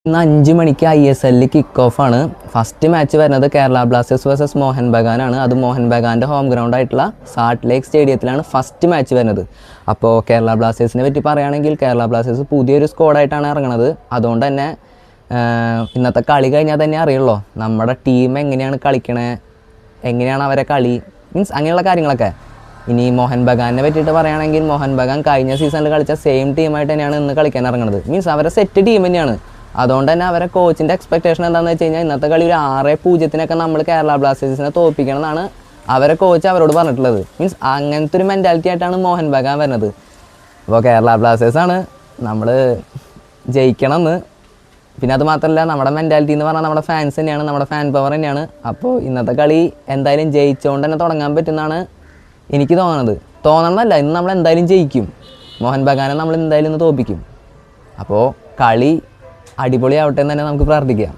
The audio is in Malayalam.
ഇന്ന് 5 മണിക്ക് ISL കിക്ക് ഓഫാണ്. ഫസ്റ്റ് മാച്ച് വരുന്നത് കേരള ബ്ലാസ്റ്റേഴ്സ് വേഴ്സസ് മോഹൻ ബഗാനാണ്. അത് മോഹൻ ബഗാൻ്റെ ഹോം ഗ്രൗണ്ടായിട്ടുള്ള സാൾട്ട് ലേക്ക് സ്റ്റേഡിയത്തിലാണ് ഫസ്റ്റ് മാച്ച് വരുന്നത്. അപ്പോൾ കേരള ബ്ലാസ്റ്റേഴ്സിനെ പറ്റി പറയുകയാണെങ്കിൽ കേരള ബ്ലാസ്റ്റേഴ്സ് പുതിയൊരു സ്ക്വാഡായിട്ടാണ് ഇറങ്ങുന്നത്. അതുകൊണ്ട് തന്നെ ഇന്നത്തെ കളി കഴിഞ്ഞാൽ തന്നെ അറിയുള്ളൂ നമ്മുടെ ടീം എങ്ങനെയാണ് കളിക്കണേ, എങ്ങനെയാണ് അവരെ കളി, മീൻസ് അങ്ങനെയുള്ള കാര്യങ്ങളൊക്കെ. ഇനി മോഹൻ ബഗാനെ പറ്റിയിട്ട് പറയുകയാണെങ്കിൽ മോഹൻ ബഗാൻ കഴിഞ്ഞ സീസണിൽ കളിച്ച സെയിം ടീമായിട്ട് തന്നെയാണ് ഇന്ന് കളിക്കാൻ ഇറങ്ങുന്നത്. മീൻസ് അവരെ സെറ്റ് ടീം തന്നെയാണ്. അതുകൊണ്ട് തന്നെ അവരെ കോച്ചിൻ്റെ എക്സ്പെക്റ്റേഷൻ എന്താണെന്ന് വെച്ച് കഴിഞ്ഞാൽ ഇന്നത്തെ കളി ഒരു 6-0 നമ്മൾ കേരള ബ്ലാസ്റ്റേഴ്സിനെ തോൽപ്പിക്കണം എന്നാണ് അവരെ കോച്ച് അവരോട് പറഞ്ഞിട്ടുള്ളത്. മീൻസ് അങ്ങനത്തെ ഒരു മെൻറ്റാലിറ്റി ആയിട്ടാണ് മോഹൻ ബഗാൻ വരുന്നത്. അപ്പോൾ കേരള ബ്ലാസ്റ്റേഴ്സാണ് നമ്മൾ ജയിക്കണമെന്ന്. പിന്നെ അത് മാത്രമല്ല, നമ്മുടെ മെൻറ്റാലിറ്റി എന്ന് പറഞ്ഞാൽ നമ്മുടെ ഫാൻസ് തന്നെയാണ്, നമ്മുടെ ഫാൻ പവർ തന്നെയാണ്. അപ്പോൾ ഇന്നത്തെ കളി എന്തായാലും ജയിച്ചുകൊണ്ട് തന്നെ തുടങ്ങാൻ പറ്റുമെന്നാണ് എനിക്ക് തോന്നണമല്ല, ഇന്ന് നമ്മൾ എന്തായാലും ജയിക്കും. മോഹൻ ബഗാനെ നമ്മൾ എന്തായാലും ഇന്ന് തോൽപ്പിക്കും. അപ്പോൾ കളി അടിപൊളിയാവട്ടെ എന്ന് തന്നെ നമുക്ക് പ്രാർത്ഥിക്കാം.